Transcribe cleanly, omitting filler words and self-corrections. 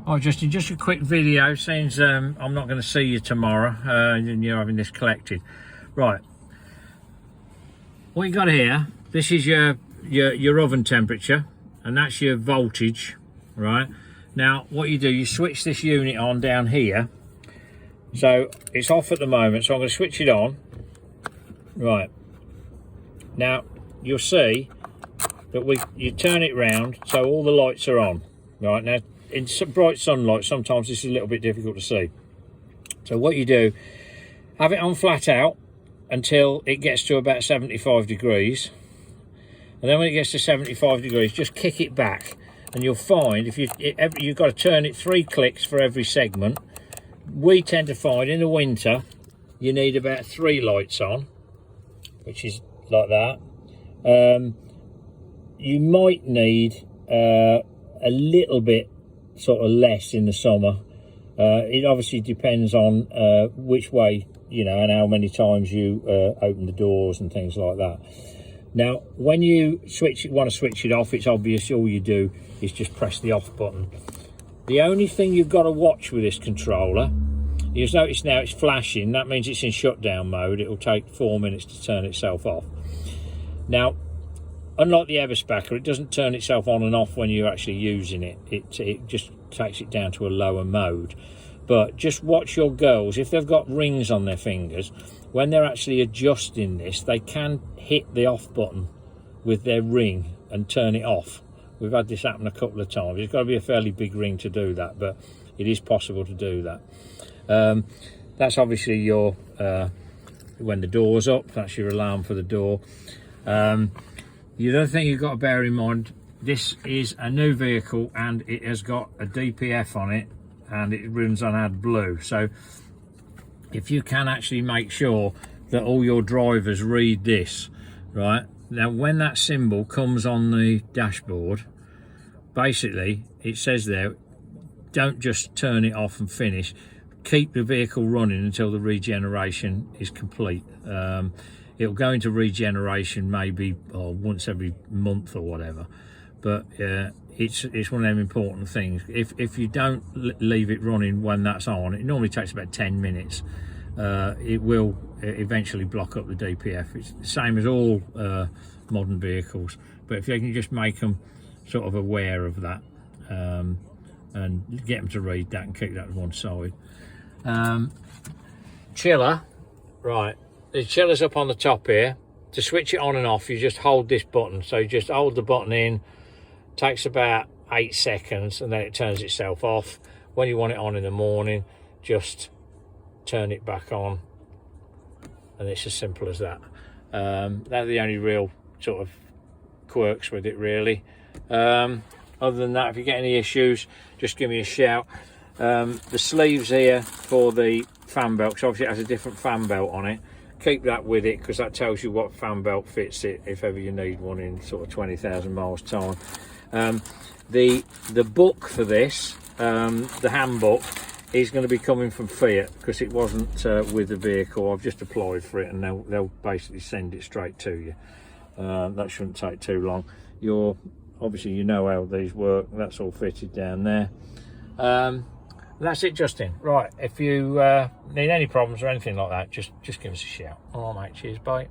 Oh, just a quick video, since I'm not going to see you tomorrow, and you're having this collected. Right, what you got here, this is your oven temperature, and that's your voltage, right? Now, what you do, you switch this unit on down here. So it's off at the moment, so I'm going to switch it on. Right, now you'll see that you turn it round so all the lights are on. Right, now in bright sunlight sometimes this is a little bit difficult to see. So what you do, have it on flat out until it gets to about 75 degrees, and then when it gets to 75 degrees, just kick it back, and you'll find you've got to turn it 3 clicks for every segment. We tend to find in the winter you need about 3 lights on, which is like that. You might need a little bit sort of less in the summer. It obviously depends on which way, and how many times you open the doors and things like that. Now, when you want to switch it off, it's obvious all you do is just press the off button. The only thing you've got to watch with this controller, you'll notice now it's flashing. That means it's in shutdown mode. It'll take 4 minutes to turn itself off. Now, unlike the Everspacker, it doesn't turn itself on and off when you're actually using it. It just takes it down to a lower mode. But just watch your girls. If they've got rings on their fingers, when they're actually adjusting this, they can hit the off button with their ring and turn it off. We've had this happen a couple of times. It's got to be a fairly big ring to do that, but it is possible to do that. That's obviously your when the door's up, that's your alarm for the door. The other thing you've got to bear in mind, this is a new vehicle and it has got a DPF on it, and it runs on AdBlue. So if you can actually make sure that all your drivers read this, right? Now, when that symbol comes on the dashboard, basically it says there, don't just turn it off and finish. Keep the vehicle running until the regeneration is complete. It'll go into regeneration maybe once every month or whatever, but it's one of them important things. If you don't leave it running when that's on, it normally takes about 10 minutes. It will eventually block up the DPF. It's the same as all modern vehicles, but if you can just make them sort of aware of that, and get them to read that and keep that to one side. Chiller, right, the chiller's up on the top here. To switch it on and off, you just hold this button. So you just hold the button in, takes about 8 seconds, and then it turns itself off. When you want it on in the morning, just turn it back on, and it's as simple as that. They're the only real sort of quirks with it, really. Other than that, if you get any issues, just give me a shout. The sleeves here for the fan belt, because obviously it has a different fan belt on it. Keep that with it, because that tells you what fan belt fits it if ever you need one in sort of 20,000 miles time. The book for this, the handbook, is going to be coming from Fiat, because it wasn't with the vehicle. I've just applied for it, and they'll basically send it straight to you. That shouldn't take too long. Obviously you know how these work. That's all fitted down there. That's it, Justin. Right, if you need any problems or anything like that, just give us a shout. All right, mate. Cheers, bye.